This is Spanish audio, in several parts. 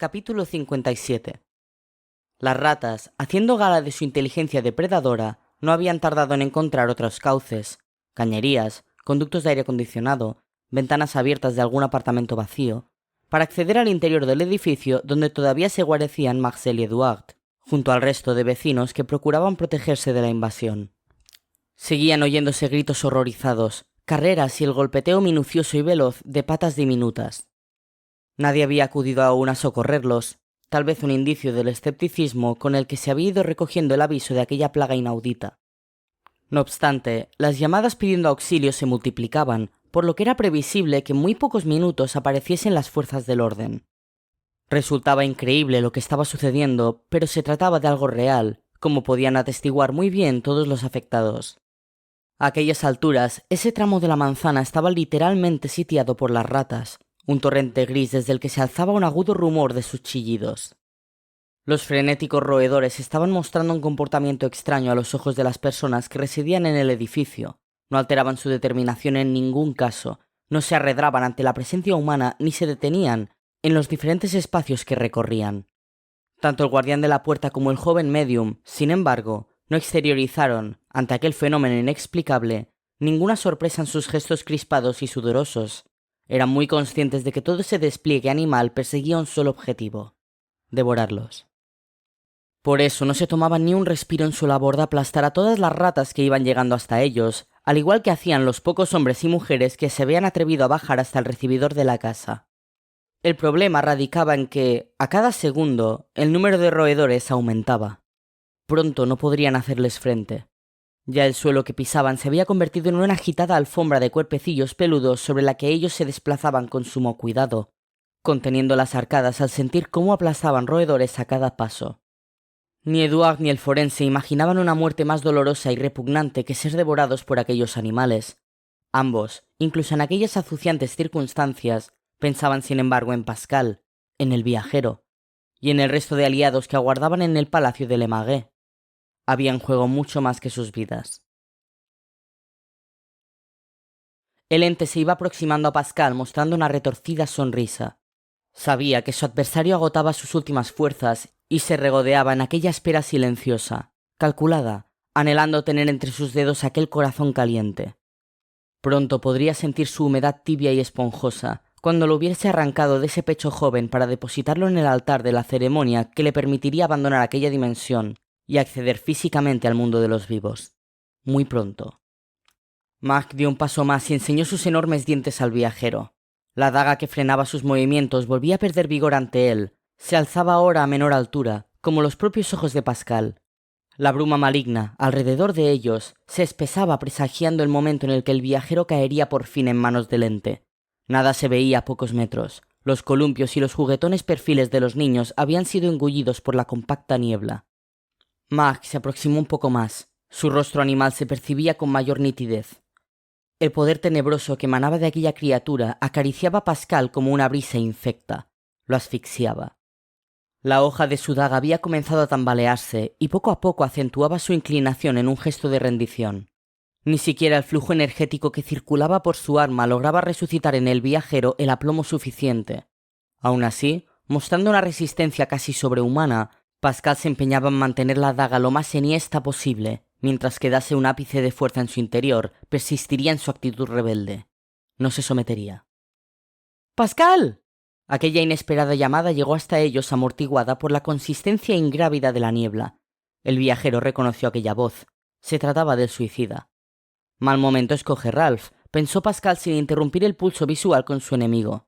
Capítulo 57. Las ratas, haciendo gala de su inteligencia depredadora, no habían tardado en encontrar otros cauces, cañerías, conductos de aire acondicionado, ventanas abiertas de algún apartamento vacío, para acceder al interior del edificio donde todavía se guarecían Marcel y Eduard, junto al resto de vecinos que procuraban protegerse de la invasión. Seguían oyéndose gritos horrorizados, carreras y el golpeteo minucioso y veloz de patas diminutas. Nadie había acudido aún a socorrerlos, tal vez un indicio del escepticismo con el que se había ido recogiendo el aviso de aquella plaga inaudita. No obstante, las llamadas pidiendo auxilio se multiplicaban, por lo que era previsible que en muy pocos minutos apareciesen las fuerzas del orden. Resultaba increíble lo que estaba sucediendo, pero se trataba de algo real, como podían atestiguar muy bien todos los afectados. A aquellas alturas, ese tramo de la manzana estaba literalmente sitiado por las ratas, un torrente gris desde el que se alzaba un agudo rumor de sus chillidos. Los frenéticos roedores estaban mostrando un comportamiento extraño a los ojos de las personas que residían en el edificio. No alteraban su determinación en ningún caso, no se arredraban ante la presencia humana ni se detenían en los diferentes espacios que recorrían. Tanto el guardián de la puerta como el joven medium, sin embargo, no exteriorizaron, ante aquel fenómeno inexplicable, ninguna sorpresa en sus gestos crispados y sudorosos. Eran muy conscientes de que todo ese despliegue animal perseguía un solo objetivo: devorarlos. Por eso no se tomaban ni un respiro en su labor de aplastar a todas las ratas que iban llegando hasta ellos, al igual que hacían los pocos hombres y mujeres que se habían atrevido a bajar hasta el recibidor de la casa. El problema radicaba en que, a cada segundo, el número de roedores aumentaba. Pronto no podrían hacerles frente. Ya el suelo que pisaban se había convertido en una agitada alfombra de cuerpecillos peludos sobre la que ellos se desplazaban con sumo cuidado, conteniendo las arcadas al sentir cómo aplastaban roedores a cada paso. Ni Eduard ni el forense imaginaban una muerte más dolorosa y repugnante que ser devorados por aquellos animales. Ambos, incluso en aquellas acuciantes circunstancias, pensaban sin embargo en Pascal, en el viajero, y en el resto de aliados que aguardaban en el palacio de Le Marais. Había en juego mucho más que sus vidas. El ente se iba aproximando a Pascal mostrando una retorcida sonrisa. Sabía que su adversario agotaba sus últimas fuerzas y se regodeaba en aquella espera silenciosa, calculada, anhelando tener entre sus dedos aquel corazón caliente. Pronto podría sentir su humedad tibia y esponjosa, cuando lo hubiese arrancado de ese pecho joven para depositarlo en el altar de la ceremonia que le permitiría abandonar aquella dimensión y acceder físicamente al mundo de los vivos. Muy pronto. Marc dio un paso más y enseñó sus enormes dientes al viajero. La daga que frenaba sus movimientos volvía a perder vigor ante él. Se alzaba ahora a menor altura, como los propios ojos de Pascal. La bruma maligna, alrededor de ellos, se espesaba presagiando el momento en el que el viajero caería por fin en manos del ente. Nada se veía a pocos metros. Los columpios y los juguetones perfiles de los niños habían sido engullidos por la compacta niebla. Marc se aproximó un poco más. Su rostro animal se percibía con mayor nitidez. El poder tenebroso que emanaba de aquella criatura acariciaba a Pascal como una brisa infecta. Lo asfixiaba. La hoja de su daga había comenzado a tambalearse y poco a poco acentuaba su inclinación en un gesto de rendición. Ni siquiera el flujo energético que circulaba por su arma lograba resucitar en el viajero el aplomo suficiente. Aún así, mostrando una resistencia casi sobrehumana, Pascal se empeñaba en mantener la daga lo más enhiesta posible. Mientras quedase un ápice de fuerza en su interior, persistiría en su actitud rebelde. No se sometería. ¡Pascal! Aquella inesperada llamada llegó hasta ellos amortiguada por la consistencia ingrávida de la niebla. El viajero reconoció aquella voz. Se trataba del suicida. Mal momento escoge Ralph, pensó Pascal sin interrumpir el pulso visual con su enemigo.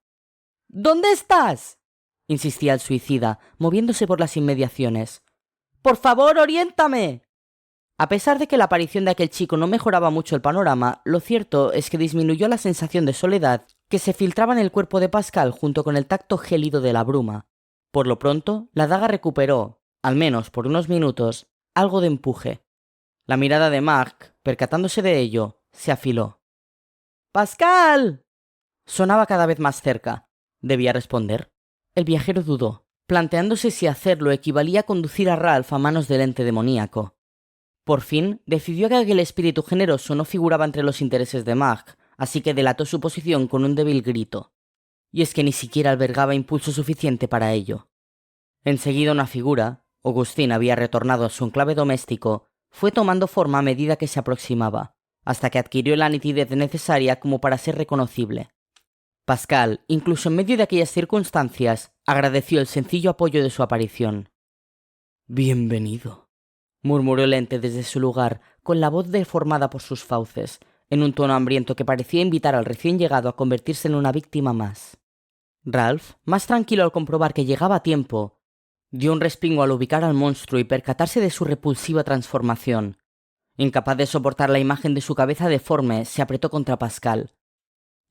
¿Dónde estás?, insistía el suicida, moviéndose por las inmediaciones. ¡Por favor, oriéntame! A pesar de que la aparición de aquel chico no mejoraba mucho el panorama, lo cierto es que disminuyó la sensación de soledad que se filtraba en el cuerpo de Pascal junto con el tacto gélido de la bruma. Por lo pronto, la daga recuperó, al menos por unos minutos, algo de empuje. La mirada de Marc, percatándose de ello, se afiló. ¡Pascal! Sonaba cada vez más cerca. ¿Debía responder? El viajero dudó, planteándose si hacerlo equivalía a conducir a Ralph a manos del ente demoníaco. Por fin, decidió que aquel espíritu generoso no figuraba entre los intereses de Marc, así que delató su posición con un débil grito. Y es que ni siquiera albergaba impulso suficiente para ello. Enseguida una figura, Augustin había retornado a su enclave doméstico, fue tomando forma a medida que se aproximaba, hasta que adquirió la nitidez necesaria como para ser reconocible. Pascal, incluso en medio de aquellas circunstancias, agradeció el sencillo apoyo de su aparición. «Bienvenido», murmuró el ente desde su lugar, con la voz deformada por sus fauces, en un tono hambriento que parecía invitar al recién llegado a convertirse en una víctima más. Ralph, más tranquilo al comprobar que llegaba a tiempo, dio un respingo al ubicar al monstruo y percatarse de su repulsiva transformación. Incapaz de soportar la imagen de su cabeza deforme, se apretó contra Pascal.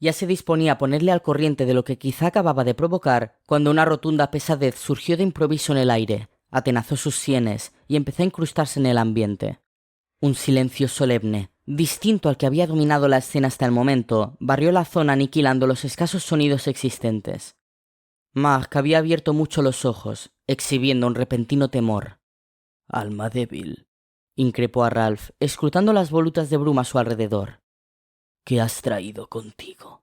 Ya se disponía a ponerle al corriente de lo que quizá acababa de provocar, cuando una rotunda pesadez surgió de improviso en el aire, atenazó sus sienes y empezó a incrustarse en el ambiente. Un silencio solemne, distinto al que había dominado la escena hasta el momento, barrió la zona aniquilando los escasos sonidos existentes. Mark había abierto mucho los ojos, exhibiendo un repentino temor. «Alma débil», increpó a Ralph, escrutando las volutas de bruma a su alrededor. «¿Qué has traído contigo?»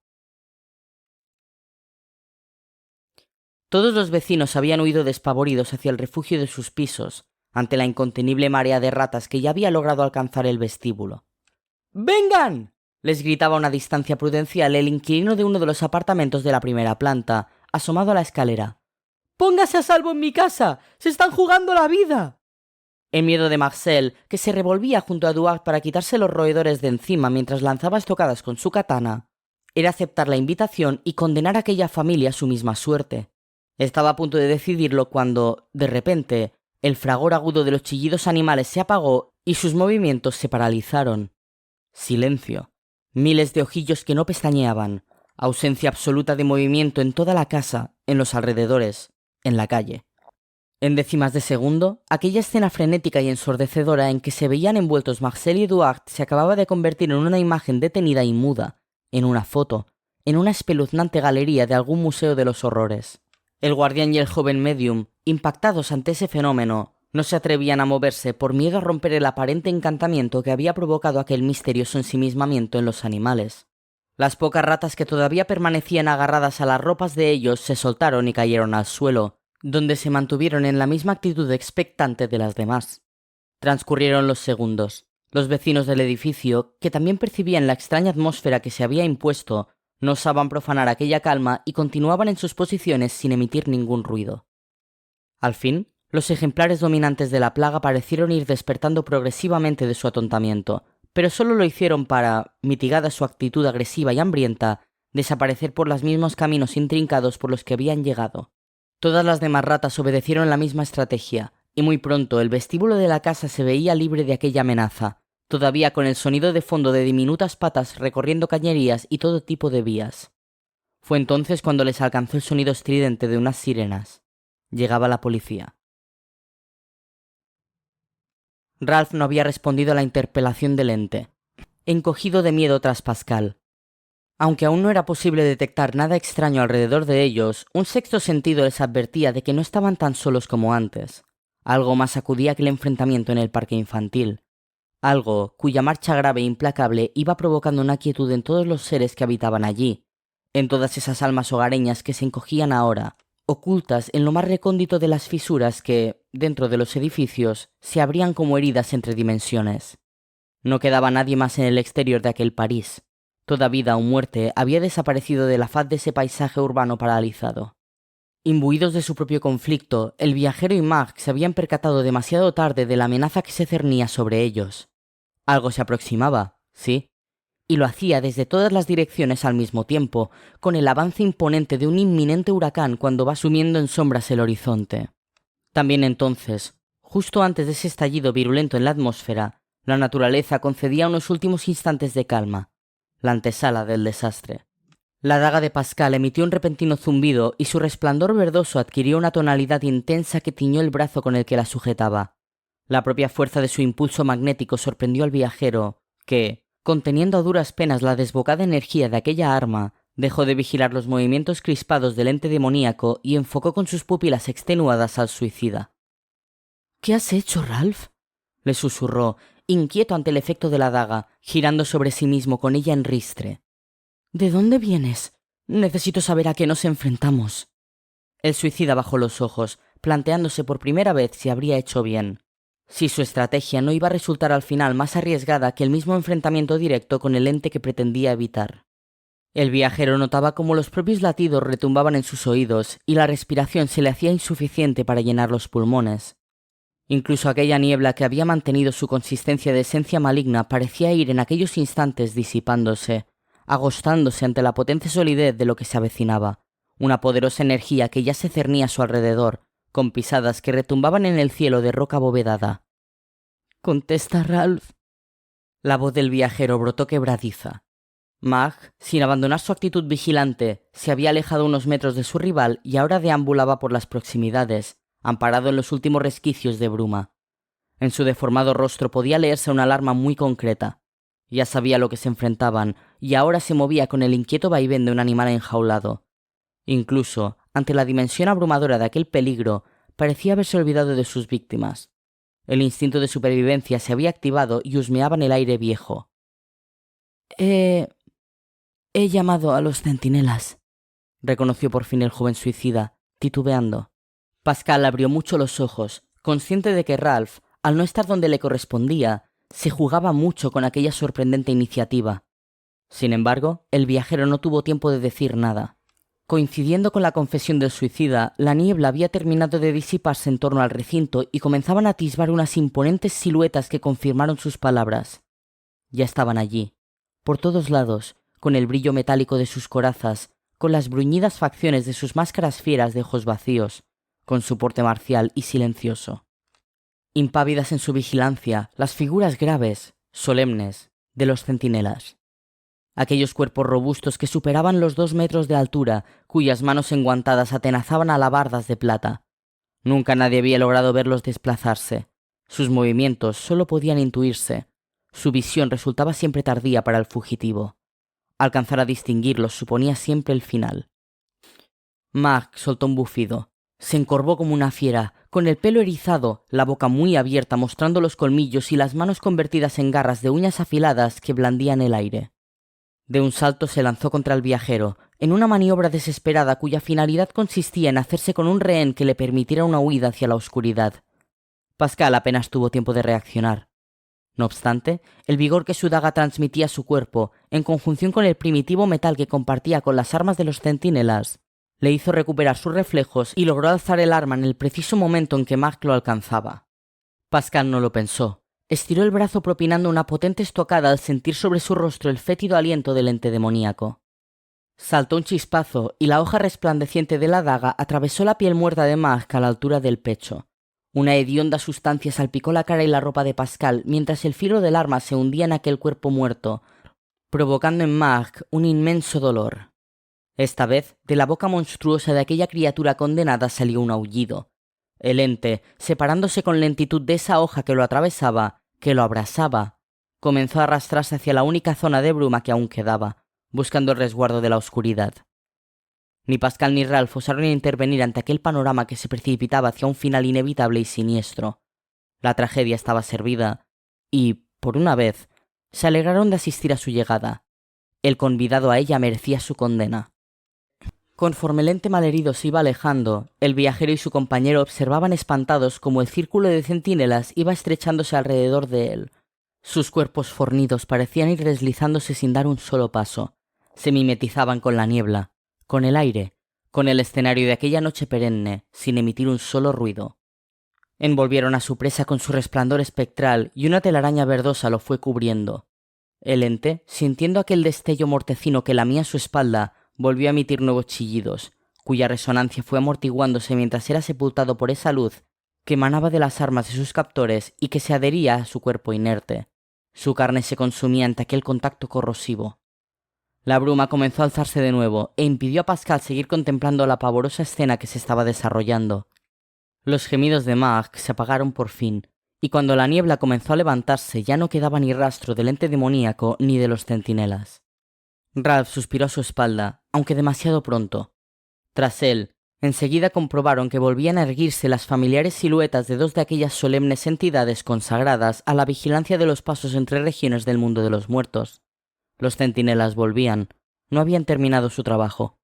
Todos los vecinos habían huido despavoridos hacia el refugio de sus pisos, ante la incontenible marea de ratas que ya había logrado alcanzar el vestíbulo. «¡Vengan!», les gritaba a una distancia prudencial el inquilino de uno de los apartamentos de la primera planta, asomado a la escalera. «¡Póngase a salvo en mi casa! ¡Se están jugando la vida!». El miedo de Marcel, que se revolvía junto a Duarte para quitarse los roedores de encima mientras lanzaba estocadas con su katana, era aceptar la invitación y condenar a aquella familia a su misma suerte. Estaba a punto de decidirlo cuando, de repente, el fragor agudo de los chillidos animales se apagó y sus movimientos se paralizaron. Silencio. Miles de ojillos que no pestañeaban. Ausencia absoluta de movimiento en toda la casa, en los alrededores, en la calle. En décimas de segundo, aquella escena frenética y ensordecedora en que se veían envueltos Marcel y Duarte se acababa de convertir en una imagen detenida y muda, en una foto, en una espeluznante galería de algún museo de los horrores. El guardián y el joven medium, impactados ante ese fenómeno, no se atrevían a moverse por miedo a romper el aparente encantamiento que había provocado aquel misterioso ensimismamiento en los animales. Las pocas ratas que todavía permanecían agarradas a las ropas de ellos se soltaron y cayeron al suelo, donde se mantuvieron en la misma actitud expectante de las demás. Transcurrieron los segundos. Los vecinos del edificio, que también percibían la extraña atmósfera que se había impuesto, no osaban profanar aquella calma y continuaban en sus posiciones sin emitir ningún ruido. Al fin, los ejemplares dominantes de la plaga parecieron ir despertando progresivamente de su atontamiento, pero solo lo hicieron para, mitigada su actitud agresiva y hambrienta, desaparecer por los mismos caminos intrincados por los que habían llegado. Todas las demás ratas obedecieron la misma estrategia, y muy pronto el vestíbulo de la casa se veía libre de aquella amenaza, todavía con el sonido de fondo de diminutas patas recorriendo cañerías y todo tipo de vías. Fue entonces cuando les alcanzó el sonido estridente de unas sirenas. Llegaba la policía. Ralph no había respondido a la interpelación del ente, encogido de miedo tras Pascal. Aunque aún no era posible detectar nada extraño alrededor de ellos, un sexto sentido les advertía de que no estaban tan solos como antes. Algo más sacudía que el enfrentamiento en el parque infantil. Algo cuya marcha grave e implacable iba provocando una quietud en todos los seres que habitaban allí, en todas esas almas hogareñas que se encogían ahora, ocultas en lo más recóndito de las fisuras que, dentro de los edificios, se abrían como heridas entre dimensiones. No quedaba nadie más en el exterior de aquel París. Toda vida o muerte había desaparecido de la faz de ese paisaje urbano paralizado. Imbuidos de su propio conflicto, el viajero y Mark se habían percatado demasiado tarde de la amenaza que se cernía sobre ellos. Algo se aproximaba, sí, y lo hacía desde todas las direcciones al mismo tiempo, con el avance imponente de un inminente huracán cuando va sumiendo en sombras el horizonte. También entonces, justo antes de ese estallido virulento en la atmósfera, la naturaleza concedía unos últimos instantes de calma, la antesala del desastre. La daga de Pascal emitió un repentino zumbido y su resplandor verdoso adquirió una tonalidad intensa que tiñó el brazo con el que la sujetaba. La propia fuerza de su impulso magnético sorprendió al viajero, que, conteniendo a duras penas la desbocada energía de aquella arma, dejó de vigilar los movimientos crispados del ente demoníaco y enfocó con sus pupilas extenuadas al suicida. «¿Qué has hecho, Ralph?», le susurró, inquieto ante el efecto de la daga, girando sobre sí mismo con ella en ristre. «¿De dónde vienes? Necesito saber a qué nos enfrentamos». El suicida bajó los ojos, planteándose por primera vez si habría hecho bien, si su estrategia no iba a resultar al final más arriesgada que el mismo enfrentamiento directo con el ente que pretendía evitar. El viajero notaba cómo los propios latidos retumbaban en sus oídos y la respiración se le hacía insuficiente para llenar los pulmones. Incluso aquella niebla que había mantenido su consistencia de esencia maligna parecía ir en aquellos instantes disipándose, agostándose ante la potente solidez de lo que se avecinaba, una poderosa energía que ya se cernía a su alrededor, con pisadas que retumbaban en el cielo de roca abovedada. —Contesta, Ralph. La voz del viajero brotó quebradiza. Mag, sin abandonar su actitud vigilante, se había alejado unos metros de su rival y ahora deambulaba por las proximidades, amparado en los últimos resquicios de bruma. En su deformado rostro podía leerse una alarma muy concreta. Ya sabía lo que se enfrentaban, y ahora se movía con el inquieto vaivén de un animal enjaulado. Incluso, ante la dimensión abrumadora de aquel peligro, parecía haberse olvidado de sus víctimas. El instinto de supervivencia se había activado y husmeaba en el aire viejo. He llamado a los centinelas, reconoció por fin el joven suicida, titubeando. Pascal abrió mucho los ojos, consciente de que Ralph, al no estar donde le correspondía, se jugaba mucho con aquella sorprendente iniciativa. Sin embargo, el viajero no tuvo tiempo de decir nada. Coincidiendo con la confesión del suicida, la niebla había terminado de disiparse en torno al recinto y comenzaban a atisbar unas imponentes siluetas que confirmaron sus palabras. Ya estaban allí, por todos lados, con el brillo metálico de sus corazas, con las bruñidas facciones de sus máscaras fieras de ojos vacíos, con su porte marcial y silencioso. Impávidas en su vigilancia, las figuras graves, solemnes, de los centinelas. Aquellos cuerpos robustos que superaban los 2 metros de altura, cuyas manos enguantadas atenazaban alabardas de plata. Nunca nadie había logrado verlos desplazarse. Sus movimientos solo podían intuirse. Su visión resultaba siempre tardía para el fugitivo. Alcanzar a distinguirlos suponía siempre el final. Mag soltó un bufido. Se encorvó como una fiera, con el pelo erizado, la boca muy abierta mostrando los colmillos y las manos convertidas en garras de uñas afiladas que blandían el aire. De un salto se lanzó contra el viajero, en una maniobra desesperada cuya finalidad consistía en hacerse con un rehén que le permitiera una huida hacia la oscuridad. Pascal apenas tuvo tiempo de reaccionar. No obstante, el vigor que su daga transmitía a su cuerpo, en conjunción con el primitivo metal que compartía con las armas de los centinelas, le hizo recuperar sus reflejos y logró alzar el arma en el preciso momento en que Mag lo alcanzaba. Pascal no lo pensó. Estiró el brazo propinando una potente estocada al sentir sobre su rostro el fétido aliento del ente demoníaco. Saltó un chispazo y la hoja resplandeciente de la daga atravesó la piel muerta de Mag a la altura del pecho. Una hedionda sustancia salpicó la cara y la ropa de Pascal mientras el filo del arma se hundía en aquel cuerpo muerto, provocando en Mag un inmenso dolor. Esta vez, de la boca monstruosa de aquella criatura condenada salió un aullido. El ente, separándose con lentitud de esa hoja que lo atravesaba, que lo abrasaba, comenzó a arrastrarse hacia la única zona de bruma que aún quedaba, buscando el resguardo de la oscuridad. Ni Pascal ni Ralph osaron intervenir ante aquel panorama que se precipitaba hacia un final inevitable y siniestro. La tragedia estaba servida, y, por una vez, se alegraron de asistir a su llegada. El convidado a ella merecía su condena. Conforme el ente malherido se iba alejando, el viajero y su compañero observaban espantados cómo el círculo de centinelas iba estrechándose alrededor de él. Sus cuerpos fornidos parecían ir deslizándose sin dar un solo paso. Se mimetizaban con la niebla, con el aire, con el escenario de aquella noche perenne, sin emitir un solo ruido. Envolvieron a su presa con su resplandor espectral y una telaraña verdosa lo fue cubriendo. El ente, sintiendo aquel destello mortecino que lamía su espalda, volvió a emitir nuevos chillidos, cuya resonancia fue amortiguándose mientras era sepultado por esa luz que emanaba de las armas de sus captores y que se adhería a su cuerpo inerte. Su carne se consumía ante aquel contacto corrosivo. La bruma comenzó a alzarse de nuevo e impidió a Pascal seguir contemplando la pavorosa escena que se estaba desarrollando. Los gemidos de Mag se apagaron por fin, y cuando la niebla comenzó a levantarse ya no quedaba ni rastro del ente demoníaco ni de los centinelas. Ralph suspiró a su espalda, aunque demasiado pronto. Tras él, enseguida comprobaron que volvían a erguirse las familiares siluetas de 2 de aquellas solemnes entidades consagradas a la vigilancia de los pasos entre regiones del mundo de los muertos. Los centinelas volvían, no habían terminado su trabajo.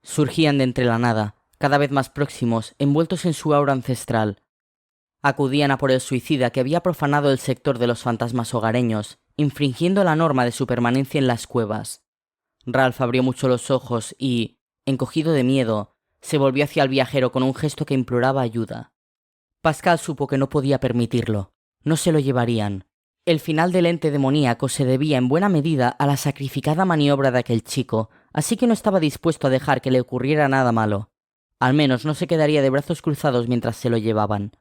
Surgían de entre la nada, cada vez más próximos, envueltos en su aura ancestral. Acudían a por el suicida que había profanado el sector de los fantasmas hogareños, infringiendo la norma de su permanencia en las cuevas. Ralph abrió mucho los ojos y, encogido de miedo, se volvió hacia el viajero con un gesto que imploraba ayuda. Pascal supo que no podía permitirlo. No se lo llevarían. El final del ente demoníaco se debía en buena medida a la sacrificada maniobra de aquel chico, así que no estaba dispuesto a dejar que le ocurriera nada malo. Al menos no se quedaría de brazos cruzados mientras se lo llevaban.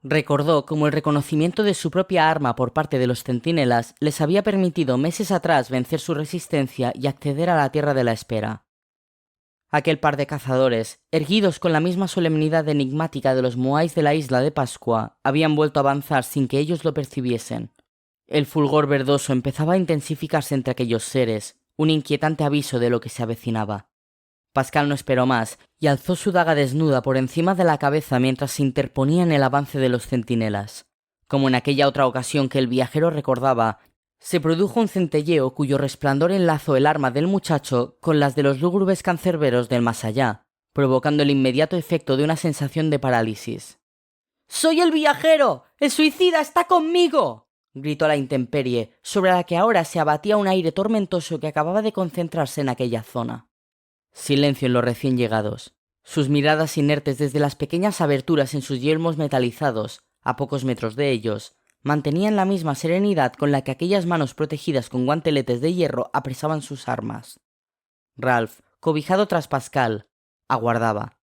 Recordó cómo el reconocimiento de su propia arma por parte de los centinelas les había permitido meses atrás vencer su resistencia y acceder a la Tierra de la Espera. Aquel par de cazadores, erguidos con la misma solemnidad enigmática de los moais de la isla de Pascua, habían vuelto a avanzar sin que ellos lo percibiesen. El fulgor verdoso empezaba a intensificarse entre aquellos seres, un inquietante aviso de lo que se avecinaba. Pascal no esperó más y alzó su daga desnuda por encima de la cabeza mientras se interponía en el avance de los centinelas. Como en aquella otra ocasión que el viajero recordaba, se produjo un centelleo cuyo resplandor enlazó el arma del muchacho con las de los lúgubres cancerberos del más allá, provocando el inmediato efecto de una sensación de parálisis. ¡Soy el viajero! ¡El suicida está conmigo!, gritó la intemperie, sobre la que ahora se abatía un aire tormentoso que acababa de concentrarse en aquella zona. Silencio en los recién llegados. Sus miradas inertes desde las pequeñas aberturas en sus yelmos metalizados, a pocos metros de ellos, mantenían la misma serenidad con la que aquellas manos protegidas con guanteletes de hierro apresaban sus armas. Ralph, cobijado tras Pascal, aguardaba.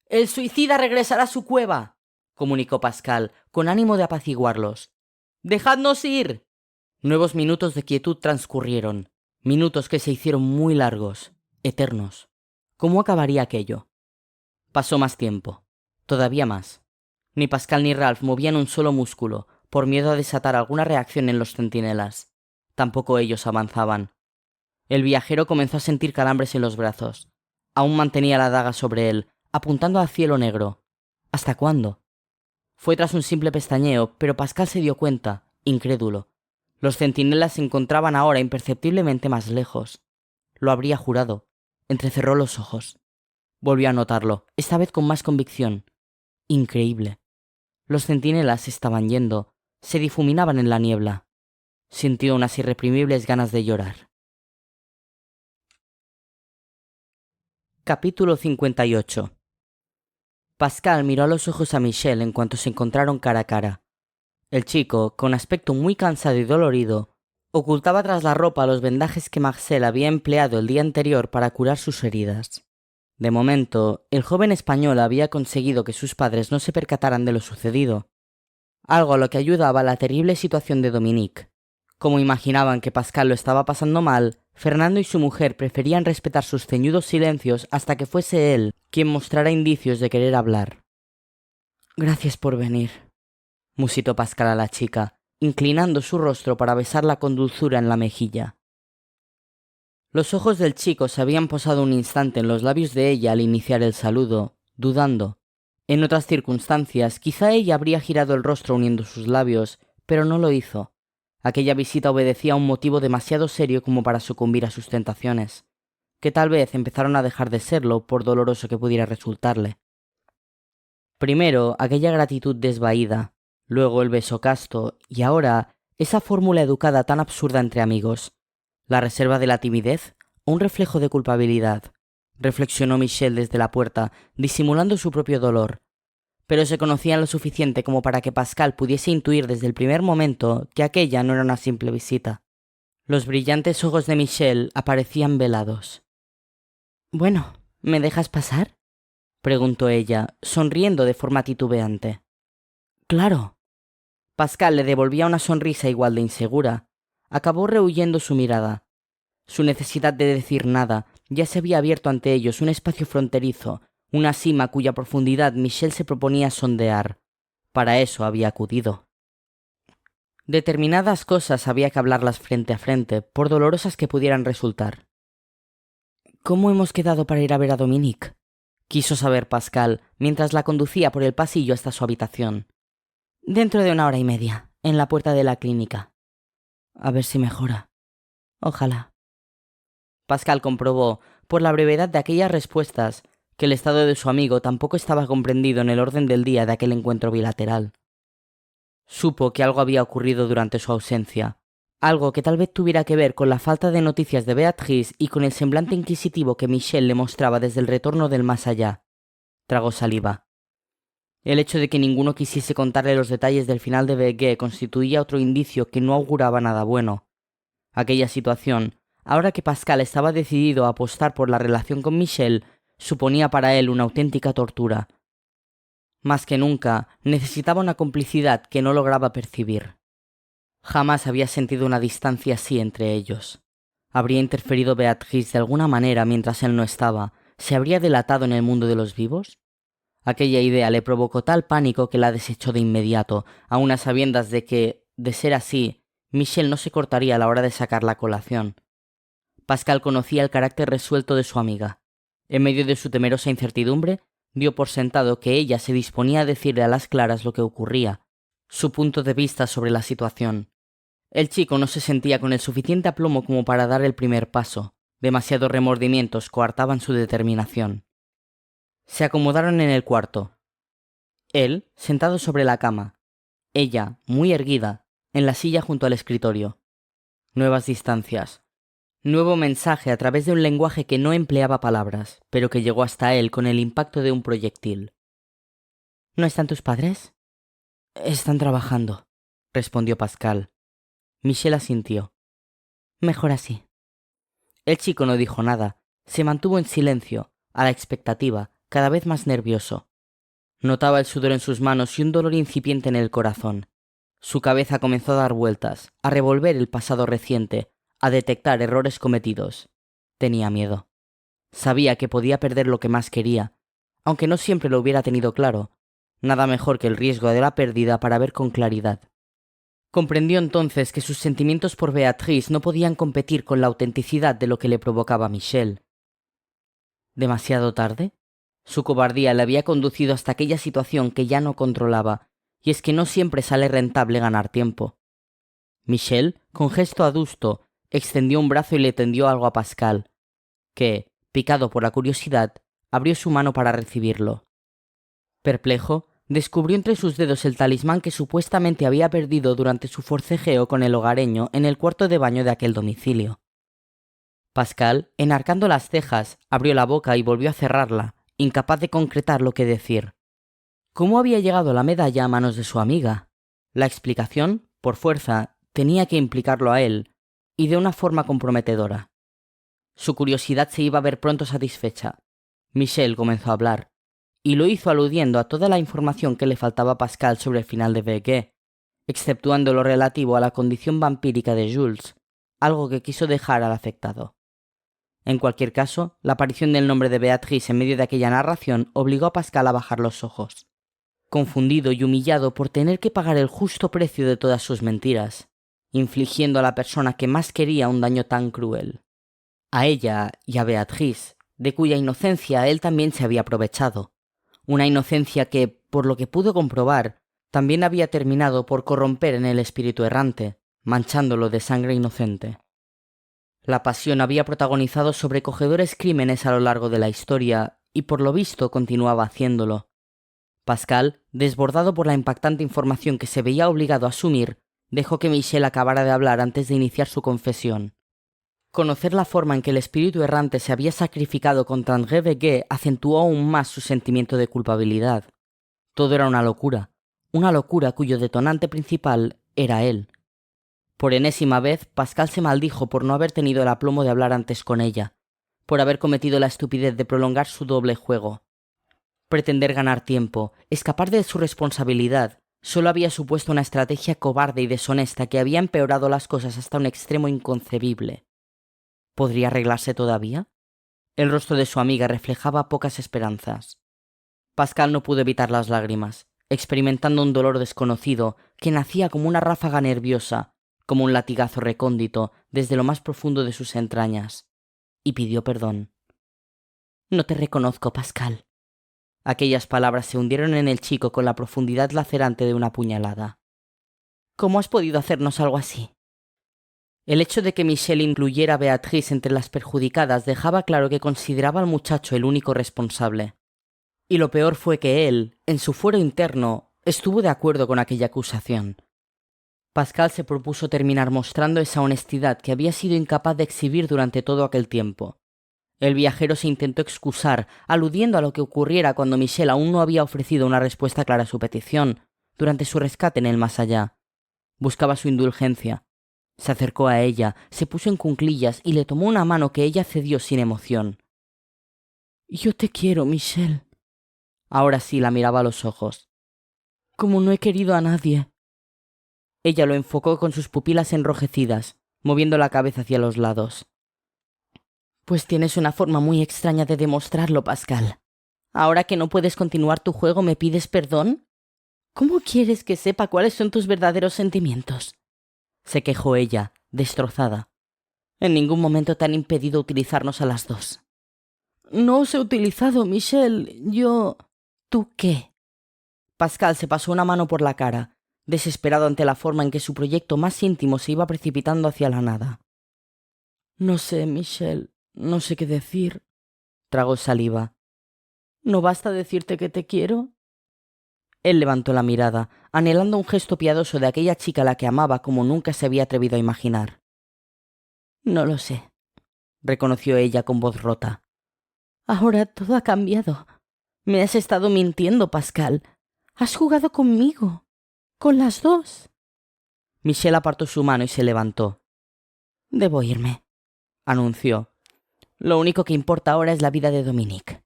«¡El suicida regresará a su cueva!», comunicó Pascal, con ánimo de apaciguarlos. «¡Dejadnos ir!». Nuevos minutos de quietud transcurrieron, minutos que se hicieron muy largos, eternos. ¿Cómo acabaría aquello? Pasó más tiempo, todavía más. Ni Pascal ni Ralph movían un solo músculo, por miedo a desatar alguna reacción en los centinelas. Tampoco ellos avanzaban. El viajero comenzó a sentir calambres en los brazos. Aún mantenía la daga sobre él, apuntando al cielo negro. ¿Hasta cuándo? Fue tras un simple pestañeo, pero Pascal se dio cuenta, incrédulo. Los centinelas se encontraban ahora imperceptiblemente más lejos. Lo habría jurado. Entrecerró los ojos. Volvió a notarlo, esta vez con más convicción. Increíble. Los centinelas se estaban yendo, se difuminaban en la niebla. Sintió unas irreprimibles ganas de llorar. Capítulo 58. Pascal miró a los ojos a Michel en cuanto se encontraron cara a cara. El chico, con aspecto muy cansado y dolorido, ocultaba tras la ropa los vendajes que Marcel había empleado el día anterior para curar sus heridas. De momento, el joven español había conseguido que sus padres no se percataran de lo sucedido, algo a lo que ayudaba la terrible situación de Dominique. Como imaginaban que Pascal lo estaba pasando mal, Fernando y su mujer preferían respetar sus ceñudos silencios hasta que fuese él quien mostrara indicios de querer hablar. «Gracias por venir», musitó Pascal a la chica, inclinando su rostro para besarla con dulzura en la mejilla. Los ojos del chico se habían posado un instante en los labios de ella al iniciar el saludo, dudando. En otras circunstancias, quizá ella habría girado el rostro uniendo sus labios, pero no lo hizo. Aquella visita obedecía a un motivo demasiado serio como para sucumbir a sus tentaciones, que tal vez empezaron a dejar de serlo por doloroso que pudiera resultarle. Primero, aquella gratitud desvaída, luego el beso casto, y ahora, esa fórmula educada tan absurda entre amigos. ¿La reserva de la timidez o un reflejo de culpabilidad?, reflexionó Michel desde la puerta, disimulando su propio dolor. Pero se conocían lo suficiente como para que Pascal pudiese intuir desde el primer momento que aquella no era una simple visita. Los brillantes ojos de Michel aparecían velados. «Bueno, ¿me dejas pasar?», preguntó ella, sonriendo de forma titubeante. «Claro». Pascal le devolvía una sonrisa igual de insegura. Acabó rehuyendo su mirada. Su necesidad de decir nada ya se había abierto ante ellos un espacio fronterizo, una sima cuya profundidad Michel se proponía sondear. Para eso había acudido. Determinadas cosas había que hablarlas frente a frente, por dolorosas que pudieran resultar. «¿Cómo hemos quedado para ir a ver a Dominique?», quiso saber Pascal, mientras la conducía por el pasillo hasta su habitación. «Dentro de 1 hora y media, en la puerta de la clínica». «A ver si mejora». «Ojalá». Pascal comprobó, por la brevedad de aquellas respuestas, que el estado de su amigo tampoco estaba comprendido en el orden del día de aquel encuentro bilateral. Supo que algo había ocurrido durante su ausencia, algo que tal vez tuviera que ver con la falta de noticias de Beatrice y con el semblante inquisitivo que Michel le mostraba desde el retorno del más allá. Tragó saliva. El hecho de que ninguno quisiese contarle los detalles del final de Begué constituía otro indicio que no auguraba nada bueno. Aquella situación, ahora que Pascal estaba decidido a apostar por la relación con Michel, suponía para él una auténtica tortura. Más que nunca, necesitaba una complicidad que no lograba percibir. Jamás había sentido una distancia así entre ellos. ¿Habría interferido Beatrice de alguna manera mientras él no estaba? ¿Se habría delatado en el mundo de los vivos? Aquella idea le provocó tal pánico que la desechó de inmediato, aun a sabiendas de que, de ser así, Michel no se cortaría a la hora de sacar la colación. Pascal conocía el carácter resuelto de su amiga. En medio de su temerosa incertidumbre, dio por sentado que ella se disponía a decirle a las claras lo que ocurría, su punto de vista sobre la situación. El chico no se sentía con el suficiente aplomo como para dar el primer paso. Demasiados remordimientos coartaban su determinación. Se acomodaron en el cuarto. Él, sentado sobre la cama. Ella, muy erguida, en la silla junto al escritorio. Nuevas distancias. Nuevo mensaje a través de un lenguaje que no empleaba palabras, pero que llegó hasta él con el impacto de un proyectil. ¿No están tus padres? Están trabajando, respondió Pascal. Michel asintió. Mejor así. El chico no dijo nada. Se mantuvo en silencio, a la expectativa, cada vez más nervioso. Notaba el sudor en sus manos y un dolor incipiente en el corazón. Su cabeza comenzó a dar vueltas, a revolver el pasado reciente, a detectar errores cometidos. Tenía miedo. Sabía que podía perder lo que más quería, aunque no siempre lo hubiera tenido claro. Nada mejor que el riesgo de la pérdida para ver con claridad. Comprendió entonces que sus sentimientos por Beatrice no podían competir con la autenticidad de lo que le provocaba Michel. ¿Demasiado tarde? Su cobardía le había conducido hasta aquella situación que ya no controlaba, y es que no siempre sale rentable ganar tiempo. Michel, con gesto adusto, extendió un brazo y le tendió algo a Pascal, que, picado por la curiosidad, abrió su mano para recibirlo. Perplejo, descubrió entre sus dedos el talismán que supuestamente había perdido durante su forcejeo con el hogareño en el cuarto de baño de aquel domicilio. Pascal, enarcando las cejas, abrió la boca y volvió a cerrarla, incapaz de concretar lo que decir. ¿Cómo había llegado la medalla a manos de su amiga? La explicación, por fuerza, tenía que implicarlo a él, y de una forma comprometedora. Su curiosidad se iba a ver pronto satisfecha. Michel comenzó a hablar, y lo hizo aludiendo a toda la información que le faltaba a Pascal sobre el final de Begué, exceptuando lo relativo a la condición vampírica de Jules, algo que quiso dejar al afectado. En cualquier caso, la aparición del nombre de Beatrice en medio de aquella narración obligó a Pascal a bajar los ojos, confundido y humillado por tener que pagar el justo precio de todas sus mentiras, infligiendo a la persona que más quería un daño tan cruel. A ella y a Beatrice, de cuya inocencia él también se había aprovechado, una inocencia que, por lo que pudo comprobar, también había terminado por corromper en el espíritu errante, manchándolo de sangre inocente. La pasión había protagonizado sobrecogedores crímenes a lo largo de la historia, y por lo visto continuaba haciéndolo. Pascal, desbordado por la impactante información que se veía obligado a asumir, dejó que Michel acabara de hablar antes de iniciar su confesión. Conocer la forma en que el espíritu errante se había sacrificado contra André Begué acentuó aún más su sentimiento de culpabilidad. Todo era una locura cuyo detonante principal era él. Por enésima vez, Pascal se maldijo por no haber tenido el aplomo de hablar antes con ella, por haber cometido la estupidez de prolongar su doble juego. Pretender ganar tiempo, escapar de su responsabilidad, solo había supuesto una estrategia cobarde y deshonesta que había empeorado las cosas hasta un extremo inconcebible. ¿Podría arreglarse todavía? El rostro de su amiga reflejaba pocas esperanzas. Pascal no pudo evitar las lágrimas, experimentando un dolor desconocido que nacía como una ráfaga nerviosa, como un latigazo recóndito desde lo más profundo de sus entrañas, y pidió perdón. No te reconozco, Pascal. Aquellas palabras se hundieron en el chico con la profundidad lacerante de una puñalada. ¿Cómo has podido hacernos algo así? El hecho de que Michel incluyera a Beatrice entre las perjudicadas dejaba claro que consideraba al muchacho el único responsable. Y lo peor fue que él, en su fuero interno, estuvo de acuerdo con aquella acusación. Pascal se propuso terminar mostrando esa honestidad que había sido incapaz de exhibir durante todo aquel tiempo. El viajero se intentó excusar, aludiendo a lo que ocurriera cuando Michel aún no había ofrecido una respuesta clara a su petición, durante su rescate en el más allá. Buscaba su indulgencia. Se acercó a ella, se puso en cuclillas y le tomó una mano que ella cedió sin emoción. «Yo te quiero, Michel». Ahora sí la miraba a los ojos. «Como no he querido a nadie». Ella lo enfocó con sus pupilas enrojecidas, moviendo la cabeza hacia los lados. «Pues tienes una forma muy extraña de demostrarlo, Pascal. Ahora que no puedes continuar tu juego, ¿me pides perdón? ¿Cómo quieres que sepa cuáles son tus verdaderos sentimientos?», se quejó ella, destrozada. «En ningún momento te han impedido utilizarnos a las dos». «No os he utilizado, Michel. Yo...» «¿Tú qué?». Pascal se pasó una mano por la cara, desesperado ante la forma en que su proyecto más íntimo se iba precipitando hacia la nada. «No sé, Michel. No sé qué decir». Tragó saliva. «¿No basta decirte que te quiero?». Él levantó la mirada, anhelando un gesto piadoso de aquella chica a la que amaba como nunca se había atrevido a imaginar. «No lo sé», reconoció ella con voz rota. «Ahora todo ha cambiado. Me has estado mintiendo, Pascal. Has jugado conmigo. Con las dos». Michel apartó su mano y se levantó. «Debo irme», anunció. «Lo único que importa ahora es la vida de Dominique.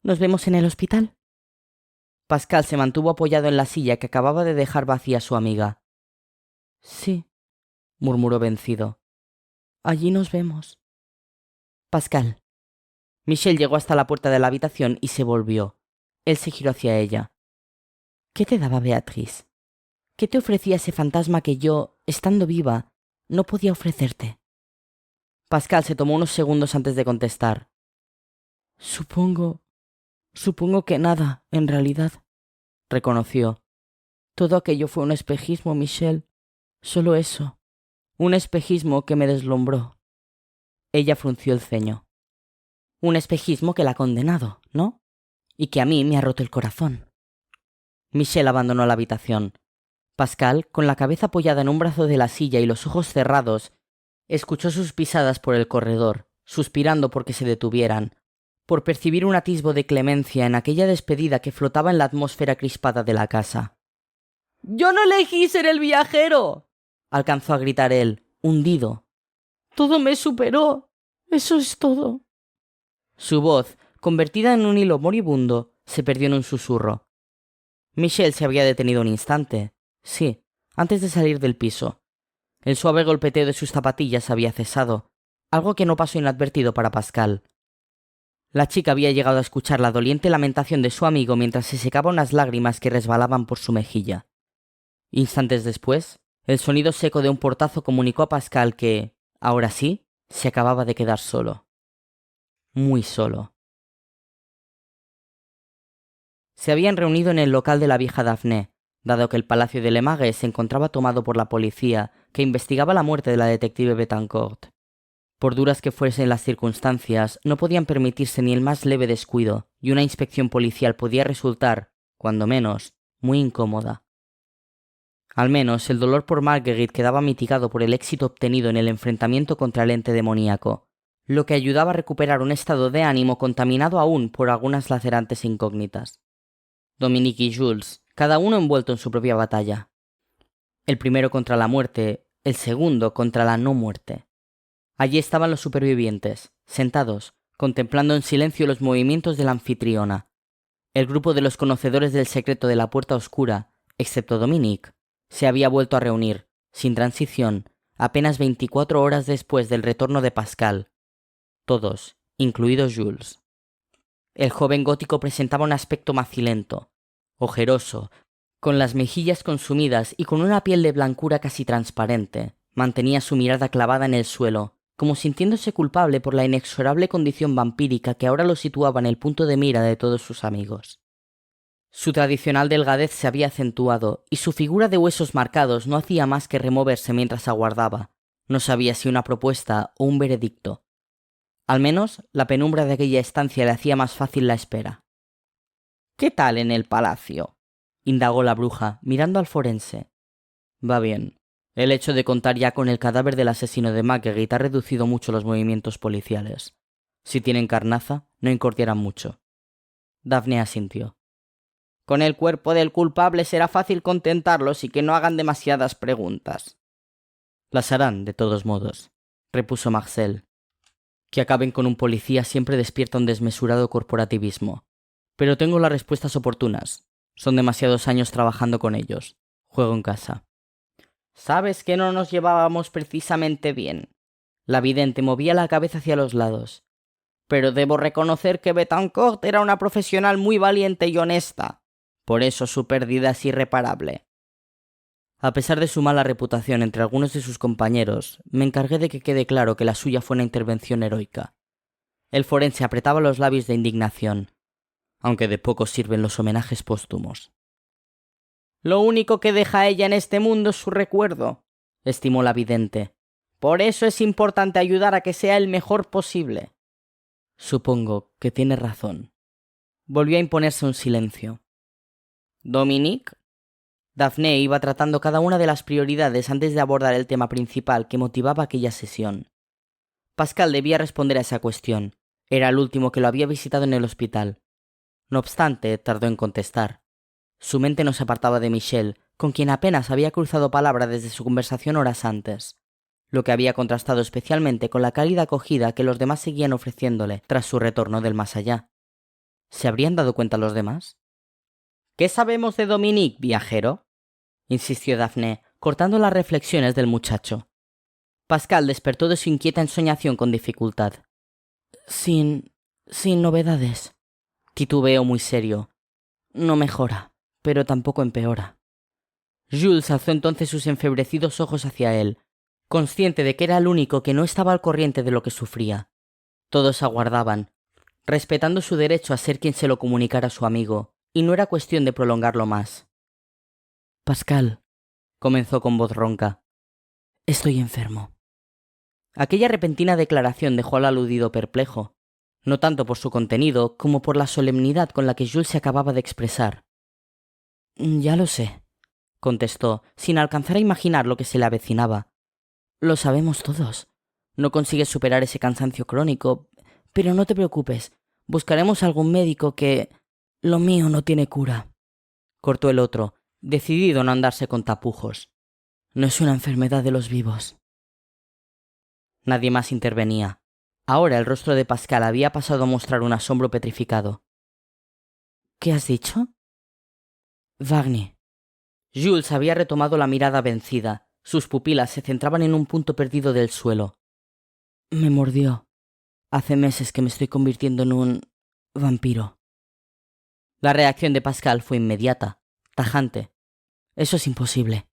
¿Nos vemos en el hospital?». Pascal se mantuvo apoyado en la silla que acababa de dejar vacía su amiga. «Sí», murmuró vencido. «Allí nos vemos». «Pascal». Michel llegó hasta la puerta de la habitación y se volvió. Él se giró hacia ella. «¿Qué te daba Beatrice? ¿Qué te ofrecía ese fantasma que yo, estando viva, no podía ofrecerte?». Pascal se tomó unos segundos antes de contestar. Supongo que nada, en realidad», reconoció. «Todo aquello fue un espejismo, Michel. Solo eso. Un espejismo que me deslumbró». Ella frunció el ceño. «Un espejismo que la ha condenado, ¿no? Y que a mí me ha roto el corazón». Michel abandonó la habitación. Pascal, con la cabeza apoyada en un brazo de la silla y los ojos cerrados, escuchó sus pisadas por el corredor, suspirando porque se detuvieran, por percibir un atisbo de clemencia en aquella despedida que flotaba en la atmósfera crispada de la casa. «¡Yo no elegí ser el viajero!», alcanzó a gritar él, hundido. «Todo me superó. Eso es todo». Su voz, convertida en un hilo moribundo, se perdió en un susurro. Michel se había detenido un instante. Sí, antes de salir del piso. El suave golpeteo de sus zapatillas había cesado, algo que no pasó inadvertido para Pascal. La chica había llegado a escuchar la doliente lamentación de su amigo mientras se secaba unas lágrimas que resbalaban por su mejilla. Instantes después, el sonido seco de un portazo comunicó a Pascal que, ahora sí, se acababa de quedar solo. Muy solo. Se habían reunido en el local de la vieja Daphné, dado que el palacio de Lemague se encontraba tomado por la policía que investigaba la muerte de la detective Betancourt. Por duras que fuesen las circunstancias, no podían permitirse ni el más leve descuido, y una inspección policial podía resultar, cuando menos, muy incómoda. Al menos el dolor por Marguerite quedaba mitigado por el éxito obtenido en el enfrentamiento contra el ente demoníaco, lo que ayudaba a recuperar un estado de ánimo contaminado aún por algunas lacerantes incógnitas. Dominique y Jules, cada uno envuelto en su propia batalla. El primero contra la muerte, el segundo contra la no muerte. Allí estaban los supervivientes, sentados, contemplando en silencio los movimientos de la anfitriona. El grupo de los conocedores del secreto de la puerta oscura, excepto Dominique, se había vuelto a reunir, sin transición, apenas 24 horas después del retorno de Pascal. Todos, incluidos Jules. El joven gótico presentaba un aspecto macilento, ojeroso, con las mejillas consumidas y con una piel de blancura casi transparente. Mantenía su mirada clavada en el suelo, como sintiéndose culpable por la inexorable condición vampírica que ahora lo situaba en el punto de mira de todos sus amigos. Su tradicional delgadez se había acentuado, y su figura de huesos marcados no hacía más que removerse mientras aguardaba, No sabía si una propuesta o un veredicto. Al menos, la penumbra de aquella estancia le hacía más fácil la espera. «¿Qué tal en el palacio?», indagó la bruja, mirando al forense. «Va bien. El hecho de contar ya con el cadáver del asesino de Mackgate ha reducido mucho los movimientos policiales. Si tienen carnaza, no incordiarán mucho». Daphne asintió. «Con el cuerpo del culpable será fácil contentarlos y que no hagan demasiadas preguntas». «Las harán, de todos modos», repuso Marcel. «Que acaben con un policía siempre despierta un desmesurado corporativismo. Pero tengo las respuestas oportunas. Son demasiados años trabajando con ellos. Juego en casa». «¿Sabes que no nos llevábamos precisamente bien?». La vidente movía la cabeza hacia los lados. «Pero debo reconocer que Betancourt era una profesional muy valiente y honesta. Por eso su pérdida es irreparable». A pesar de su mala reputación entre algunos de sus compañeros, me encargué de que quede claro que la suya fue una intervención heroica. El forense apretaba los labios de indignación, aunque de poco sirven los homenajes póstumos. «Lo único que deja ella en este mundo es su recuerdo», estimó la vidente. «Por eso es importante ayudar a que sea el mejor posible». «Supongo que tiene razón». Volvió a imponerse un silencio. «Dominique». Daphne iba tratando cada una de las prioridades antes de abordar el tema principal que motivaba aquella sesión. Pascal debía responder a esa cuestión. Era el último que lo había visitado en el hospital. No obstante, tardó en contestar. Su mente no se apartaba de Michel, con quien apenas había cruzado palabra desde su conversación horas antes, lo que había contrastado especialmente con la cálida acogida que los demás seguían ofreciéndole tras su retorno del más allá. ¿Se habrían dado cuenta los demás? «¿Qué sabemos de Dominique, viajero?», insistió Daphne, cortando las reflexiones del muchacho. Pascal despertó de su inquieta ensoñación con dificultad. Sin novedades. Titubeó muy serio. No mejora, pero tampoco empeora. Jules alzó entonces sus enfebrecidos ojos hacia él, consciente de que era el único que no estaba al corriente de lo que sufría. Todos aguardaban, respetando su derecho a ser quien se lo comunicara a su amigo, y no era cuestión de prolongarlo más. «Pascal», comenzó con voz ronca, «estoy enfermo». Aquella repentina declaración dejó al aludido perplejo, no tanto por su contenido como por la solemnidad con la que Jules se acababa de expresar. «Ya lo sé», contestó, sin alcanzar a imaginar lo que se le avecinaba. «Lo sabemos todos. No consigues superar ese cansancio crónico, pero no te preocupes, buscaremos algún médico que... Lo mío no tiene cura», cortó el otro, decidido a no andarse con tapujos. «No es una enfermedad de los vivos». Nadie más intervenía. Ahora el rostro de Pascal había pasado a mostrar un asombro petrificado. «¿Qué has dicho?» «Wagner». Jules había retomado la mirada vencida. Sus pupilas se centraban en un punto perdido del suelo. «Me mordió. Hace meses que me estoy convirtiendo en un... vampiro». La reacción de Pascal fue inmediata, tajante. «Eso es imposible».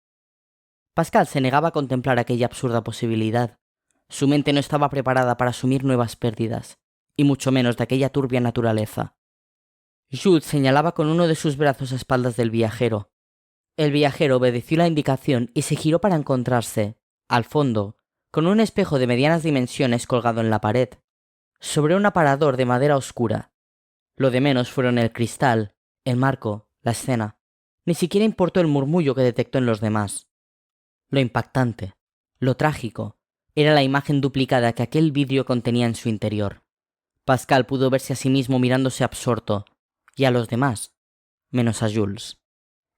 Pascal se negaba a contemplar aquella absurda posibilidad. Su mente no estaba preparada para asumir nuevas pérdidas, y mucho menos de aquella turbia naturaleza. Jules señalaba con uno de sus brazos a espaldas del viajero. El viajero obedeció la indicación y se giró para encontrarse, al fondo, con un espejo de medianas dimensiones colgado en la pared, sobre un aparador de madera oscura. Lo de menos fueron el cristal, el marco, la escena. Ni siquiera importó el murmullo que detectó en los demás. Lo impactante, lo trágico, era la imagen duplicada que aquel vidrio contenía en su interior. Pascal pudo verse a sí mismo mirándose absorto, y a los demás, menos a Jules.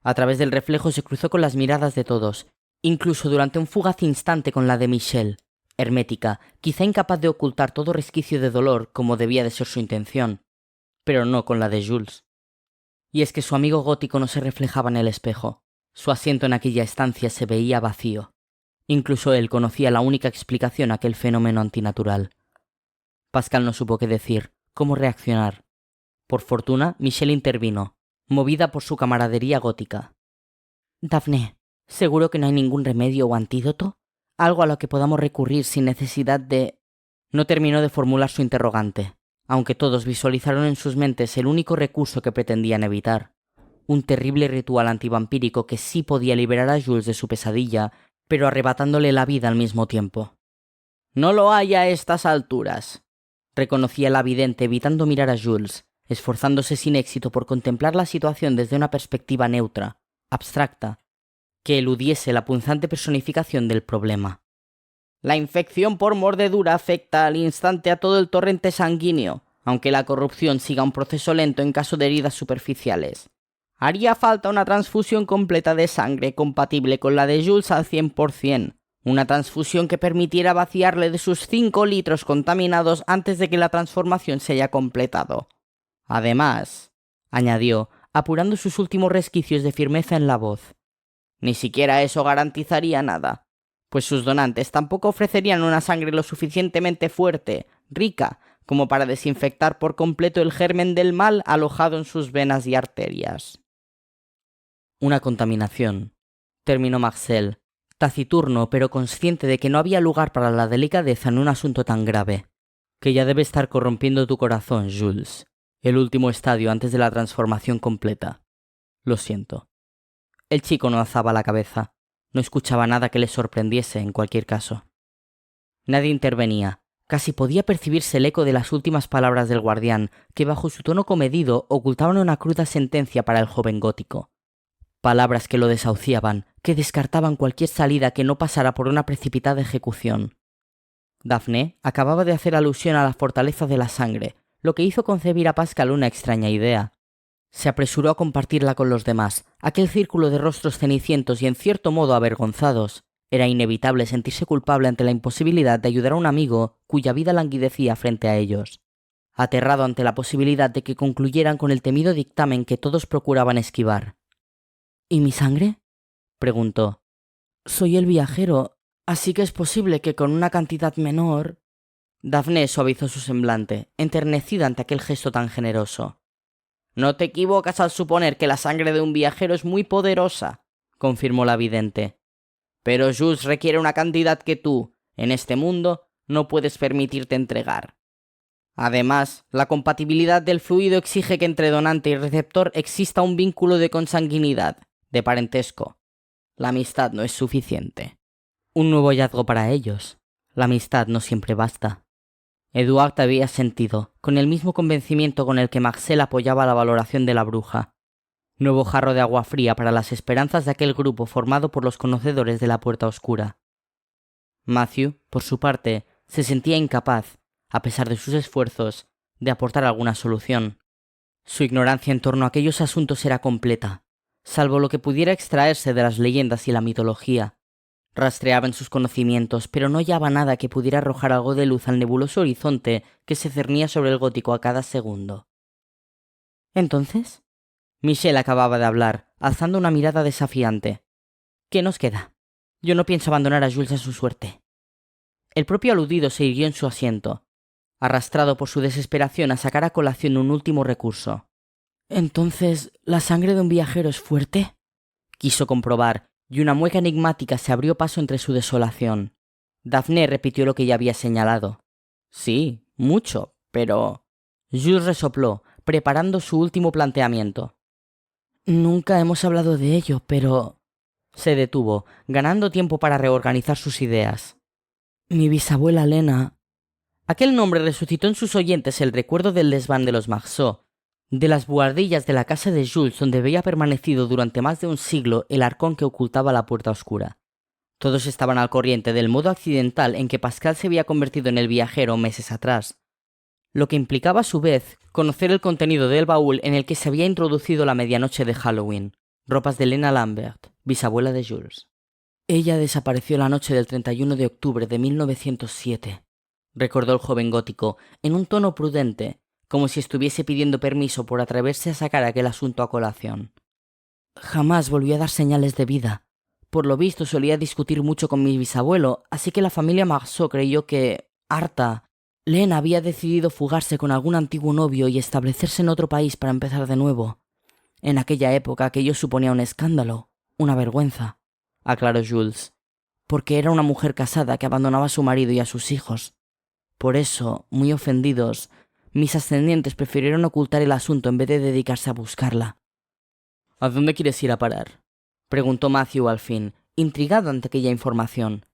A través del reflejo se cruzó con las miradas de todos, incluso durante un fugaz instante con la de Michel, hermética, quizá incapaz de ocultar todo resquicio de dolor como debía de ser su intención, pero no con la de Jules. Y es que su amigo gótico no se reflejaba en el espejo. Su asiento en aquella estancia se veía vacío. Incluso él conocía la única explicación a aquel fenómeno antinatural. Pascal no supo qué decir, cómo reaccionar. Por fortuna, Michel intervino, movida por su camaradería gótica. «Daphne, ¿seguro que no hay ningún remedio o antídoto? Algo a lo que podamos recurrir sin necesidad de...». No terminó de formular su interrogante, aunque todos visualizaron en sus mentes el único recurso que pretendían evitar. Un terrible ritual antivampírico que sí podía liberar a Jules de su pesadilla pero arrebatándole la vida al mismo tiempo. «No lo hay a estas alturas», reconocía la vidente evitando mirar a Jules, esforzándose sin éxito por contemplar la situación desde una perspectiva neutra, abstracta, que eludiese la punzante personificación del problema. «La infección por mordedura afecta al instante a todo el torrente sanguíneo, aunque la corrupción siga un proceso lento en caso de heridas superficiales. Haría falta una transfusión completa de sangre compatible con la de Jules al 100%, una transfusión que permitiera vaciarle de sus 5 litros contaminados antes de que la transformación se haya completado. Además», añadió, apurando sus últimos resquicios de firmeza en la voz, «ni siquiera eso garantizaría nada, pues sus donantes tampoco ofrecerían una sangre lo suficientemente fuerte, rica, como para desinfectar por completo el germen del mal alojado en sus venas y arterias». «Una contaminación», terminó Marcel, taciturno pero consciente de que no había lugar para la delicadeza en un asunto tan grave, «que ya debe estar corrompiendo tu corazón, Jules. El último estadio antes de la transformación completa. Lo siento». El chico no alzaba la cabeza. No escuchaba nada que le sorprendiese en cualquier caso. Nadie intervenía. Casi podía percibirse el eco de las últimas palabras del guardián, que bajo su tono comedido ocultaban una cruda sentencia para el joven gótico. Palabras que lo desahuciaban, que descartaban cualquier salida que no pasara por una precipitada ejecución. Daphne acababa de hacer alusión a la fortaleza de la sangre, lo que hizo concebir a Pascal una extraña idea. Se apresuró a compartirla con los demás. Aquel círculo de rostros cenicientos y en cierto modo avergonzados. Era inevitable sentirse culpable ante la imposibilidad de ayudar a un amigo cuya vida languidecía frente a ellos. Aterrado ante la posibilidad de que concluyeran con el temido dictamen que todos procuraban esquivar. «¿Y mi sangre?», preguntó. «Soy el viajero, así que es posible que con una cantidad menor...». Daphne suavizó su semblante, enternecida ante aquel gesto tan generoso. «No te equivocas al suponer que la sangre de un viajero es muy poderosa», confirmó la vidente. «Pero Jules requiere una cantidad que tú, en este mundo, no puedes permitirte entregar. Además, la compatibilidad del fluido exige que entre donante y receptor exista un vínculo de consanguinidad, de parentesco. La amistad no es suficiente». Un nuevo hallazgo para ellos. La amistad no siempre basta. Eduard había sentido, con el mismo convencimiento con el que Marcel apoyaba la valoración de la bruja. Nuevo jarro de agua fría para las esperanzas de aquel grupo formado por los conocedores de la puerta oscura. Matthew, por su parte, se sentía incapaz, a pesar de sus esfuerzos, de aportar alguna solución. Su ignorancia en torno a aquellos asuntos era completa, salvo lo que pudiera extraerse de las leyendas y la mitología. Rastreaba en sus conocimientos, pero no hallaba nada que pudiera arrojar algo de luz al nebuloso horizonte que se cernía sobre el gótico a cada segundo. «¿Entonces?», Michelle acababa de hablar, alzando una mirada desafiante. «¿Qué nos queda? Yo no pienso abandonar a Jules a su suerte». El propio aludido se irguió en su asiento, arrastrado por su desesperación a sacar a colación un último recurso. «¿Entonces la sangre de un viajero es fuerte?», quiso comprobar, y una mueca enigmática se abrió paso entre su desolación. Daphne repitió lo que ya había señalado. «Sí, mucho, pero...». Jules resopló, preparando su último planteamiento. «Nunca hemos hablado de ello, pero...». Se detuvo, ganando tiempo para reorganizar sus ideas. «Mi bisabuela Lena...». Aquel nombre resucitó en sus oyentes el recuerdo del desván de los Marceau, de las buhardillas de la casa de Jules donde había permanecido durante más de un siglo el arcón que ocultaba la puerta oscura. Todos estaban al corriente del modo accidental en que Pascal se había convertido en el viajero meses atrás, lo que implicaba a su vez conocer el contenido del baúl en el que se había introducido la medianoche de Halloween, ropas de Lena Lambert, bisabuela de Jules. «Ella desapareció la noche del 31 de octubre de 1907», recordó el joven gótico, en un tono prudente, como si estuviese pidiendo permiso por atreverse a sacar aquel asunto a colación. «Jamás volvió a dar señales de vida. Por lo visto solía discutir mucho con mi bisabuelo, así que la familia Marceau creyó que, harta, Lena había decidido fugarse con algún antiguo novio y establecerse en otro país para empezar de nuevo. En aquella época aquello suponía un escándalo, una vergüenza», aclaró Jules, «porque era una mujer casada que abandonaba a su marido y a sus hijos. Por eso, muy ofendidos, mis ascendientes prefirieron ocultar el asunto en vez de dedicarse a buscarla». «¿A dónde quieres ir a parar?», preguntó Matthew al fin, intrigado ante aquella información.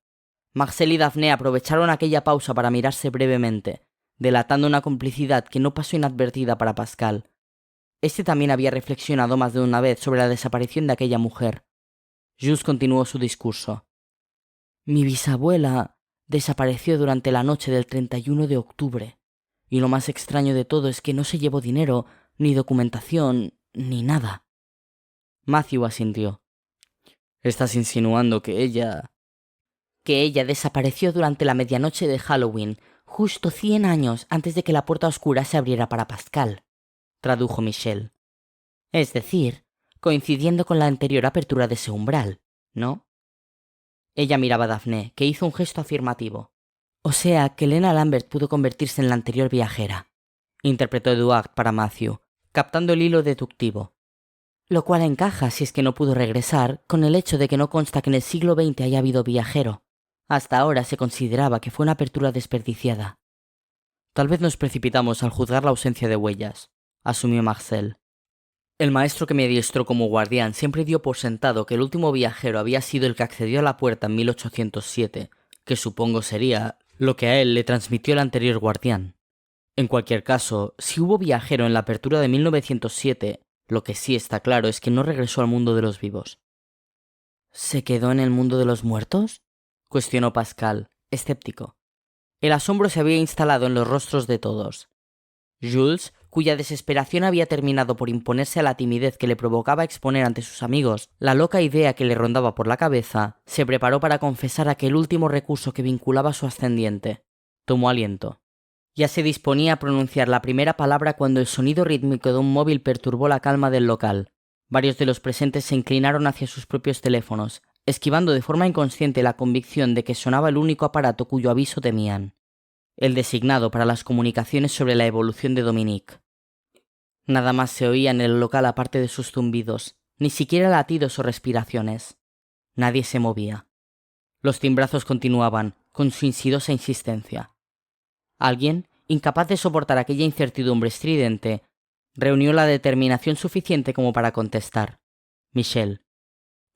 Marcel y Daphne aprovecharon aquella pausa para mirarse brevemente, delatando una complicidad que no pasó inadvertida para Pascal. Este también había reflexionado más de una vez sobre la desaparición de aquella mujer. Jules continuó su discurso. Mi bisabuela desapareció durante la noche del 31 de octubre, y lo más extraño de todo es que no se llevó dinero, ni documentación, ni nada. Matthew asintió. ¿Estás insinuando que ella...? Que ella desapareció durante la medianoche de Halloween, justo 100 años antes de que la puerta oscura se abriera para Pascal, tradujo Michel. Es decir, coincidiendo con la anterior apertura de ese umbral, ¿no? Ella miraba a Daphne, que hizo un gesto afirmativo. O sea, que Lena Lambert pudo convertirse en la anterior viajera, interpretó Eduard para Matthew, captando el hilo deductivo. Lo cual encaja, si es que no pudo regresar, con el hecho de que no consta que en el siglo XX haya habido viajero. Hasta ahora se consideraba que fue una apertura desperdiciada. Tal vez nos precipitamos al juzgar la ausencia de huellas, asumió Marcel. El maestro que me adiestró como guardián siempre dio por sentado que el último viajero había sido el que accedió a la puerta en 1807, que supongo sería lo que a él le transmitió el anterior guardián. En cualquier caso, si hubo viajero en la apertura de 1907, lo que sí está claro es que no regresó al mundo de los vivos. ¿Se quedó en el mundo de los muertos?, cuestionó Pascal, escéptico. El asombro se había instalado en los rostros de todos. Jules, cuya desesperación había terminado por imponerse a la timidez que le provocaba exponer ante sus amigos la loca idea que le rondaba por la cabeza, se preparó para confesar aquel último recurso que vinculaba a su ascendiente. Tomó aliento. Ya se disponía a pronunciar la primera palabra cuando el sonido rítmico de un móvil perturbó la calma del local. Varios de los presentes se inclinaron hacia sus propios teléfonos, esquivando de forma inconsciente la convicción de que sonaba el único aparato cuyo aviso temían. El designado para las comunicaciones sobre la evolución de Dominique. Nada más se oía en el local aparte de sus zumbidos, ni siquiera latidos o respiraciones. Nadie se movía. Los timbrazos continuaban, con su insidiosa insistencia. Alguien, incapaz de soportar aquella incertidumbre estridente, reunió la determinación suficiente como para contestar. Michel.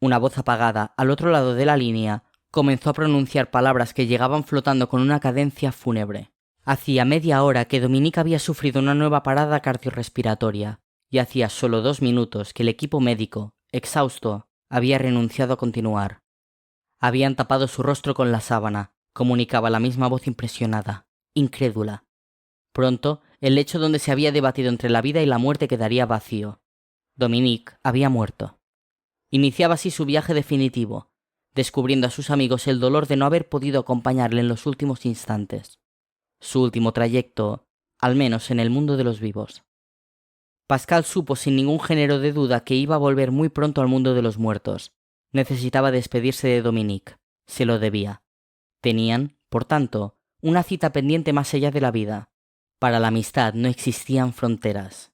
Una voz apagada, al otro lado de la línea, comenzó a pronunciar palabras que llegaban flotando con una cadencia fúnebre. Hacía media hora que Dominique había sufrido una nueva parada cardiorrespiratoria, y hacía solo 2 minutos que el equipo médico, exhausto, había renunciado a continuar. Habían tapado su rostro con la sábana, comunicaba la misma voz impresionada, incrédula. Pronto, el lecho donde se había debatido entre la vida y la muerte quedaría vacío. Dominique había muerto. Iniciaba así su viaje definitivo, descubriendo a sus amigos el dolor de no haber podido acompañarle en los últimos instantes. Su último trayecto, al menos en el mundo de los vivos. Pascal supo sin ningún género de duda que iba a volver muy pronto al mundo de los muertos. Necesitaba despedirse de Dominique. Se lo debía. Tenían, por tanto, una cita pendiente más allá de la vida. Para la amistad no existían fronteras.